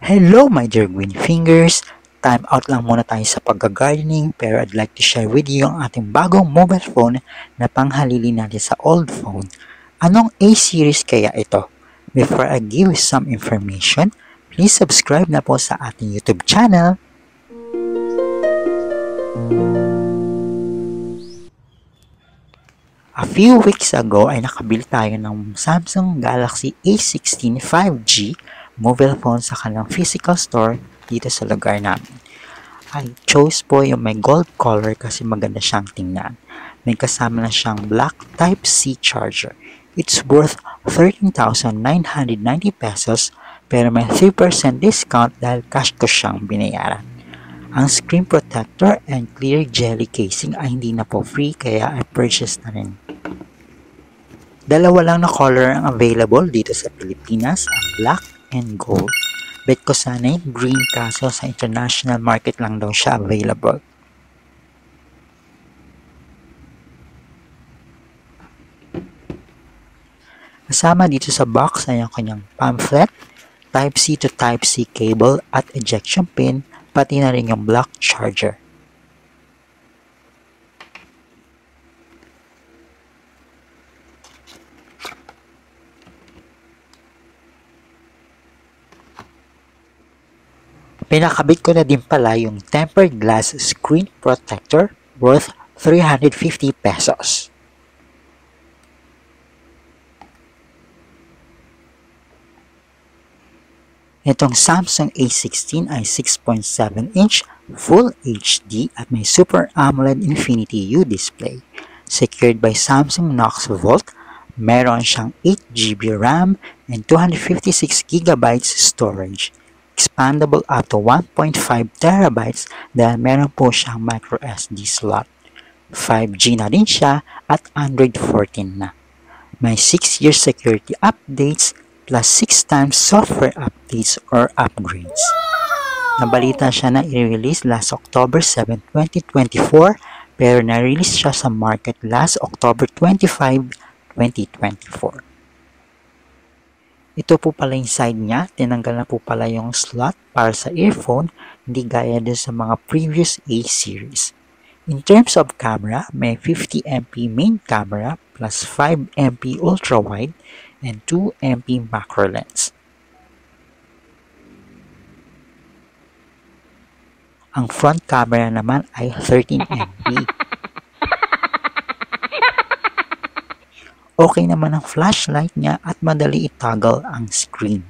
Hello my dear green fingers! Time out lang muna tayo sa pagga-gardening pero I'd like to share with you ang ating bagong mobile phone na panghalili natin sa old phone. Anong A-series kaya ito? Before I give you some information, please subscribe na po sa ating YouTube channel. A few weeks ago ay nakabili tayo ng Samsung Galaxy A16 5G mobile phone sa kanilang physical store dito sa lugar namin. I chose po yung may gold color kasi maganda siyang tingnan. May kasama na siyang black Type-C charger. It's worth 13,990 pesos pero may 3% discount dahil cash ko siyang binayaran. Ang screen protector and clear jelly casing ay hindi na po free kaya I purchased na rin. Dalawa lang na color ang available dito sa Pilipinas, ang black and gold. Bet ko sana yung green kaso sa international market lang daw siya available. Kasama dito sa box ay ang kanyang pamphlet, Type-C to Type-C cable at ejection pin, pati na rin yung black charger. Pinakabit ko na din pala yung tempered glass screen protector worth 350 pesos. Itong Samsung A16 ay 6.7 inch Full HD at may Super AMOLED Infinity U display. Secured by Samsung Knox Vault, meron siyang 8GB RAM and 256GB storage. Expandable up to 1.5 terabytes dahil meron po siyang microSD slot. 5G na din siya at Android 14 na. May 6-year security updates plus 6 times software updates or upgrades. Nabalita siya na i-release last October 7, 2024 pero na-release siya sa market last October 25, 2024. Ito po pala yung side niya, tinanggal na po pala yung slot para sa earphone, hindi gaya din sa mga previous A-series. In terms of camera, may 50MP main camera plus 5MP ultra-wide and 2MP macro lens. Ang front camera naman ay 13MP. Okay naman ang flashlight niya at madali i-toggle ang screen.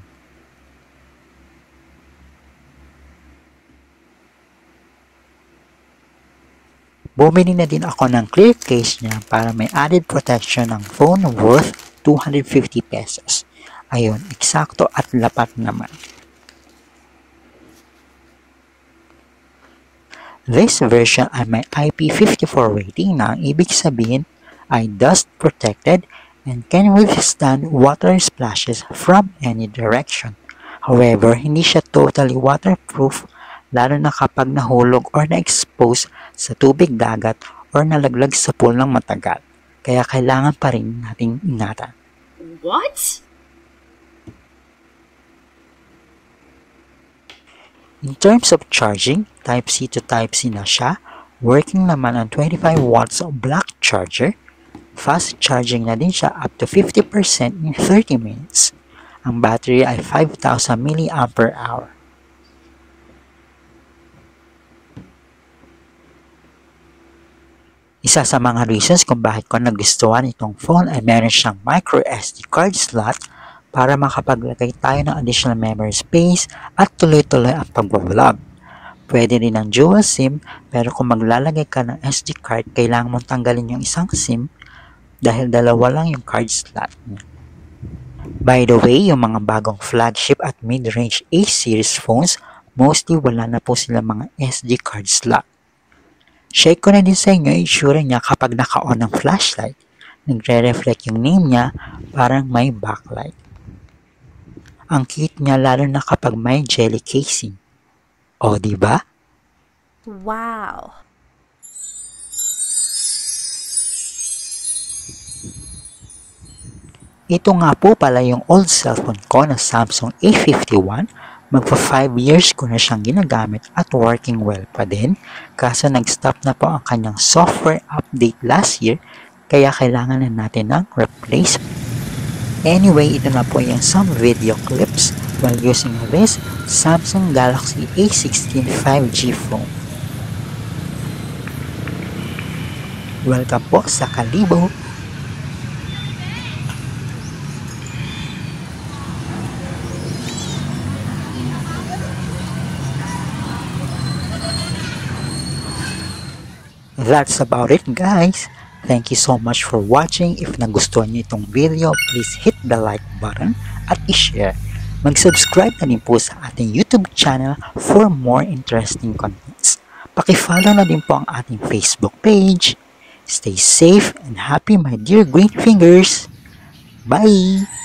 Bumili na din ako ng clear case niya para may added protection ng phone worth 250 pesos. Ayun, eksakto at lapat naman. This version ay may IP54 rating na ang ibig sabihin ay dust protected and can withstand water splashes from any direction. However, hindi siya totally waterproof lalo na kapag nahulog or na-expose sa tubig dagat or nalaglag sa pool ng matagal. Kaya kailangan pa rin nating ingatan. What? In terms of charging, Type-C to Type-C na siya. Working naman ang 25 watts black charger. Fast charging na din siya up to 50% in 30 minutes. Ang battery ay 5,000 mAh. Isa sa mga reasons kung bakit ko nagustuhan itong phone ay meron siyang microSD card slot para makapaglagay tayo ng additional memory space at tuloy-tuloy ang pag-vlog. Pwede rin ng dual SIM pero kung maglalagay ka ng SD card, kailangan mong tanggalin yung isang SIM dahil dalawa lang yung card slot niya. By the way, yung mga bagong flagship at mid-range A-series phones, mostly wala na po sila mga SD card slot. Share ko na din sa inyo yung itsura niya kapag naka-on ng flashlight. Nagre-reflect yung name niya, parang may backlight. Ang cute niya lalo na kapag may jelly casing. O, diba? Wow. Ito nga po pala yung old cellphone ko na Samsung A51 Magpa 5 years ko na siyang ginagamit at working well pa din, kaso nag-stop na po ang kanyang software update last year, kaya kailangan na natin ng replacement. Anyway, ito na po yung some video clips while using this Samsung Galaxy A16 5G phone. Welcome po sa Kalibo! That's about it, guys. Thank you so much for watching. If nagustuhan niyo itong video, please hit the like button at i-share. Mag-subscribe na din po sa ating YouTube channel for more interesting contents. Paki-follow na din po ang ating Facebook page. Stay safe and happy, my dear green fingers. Bye!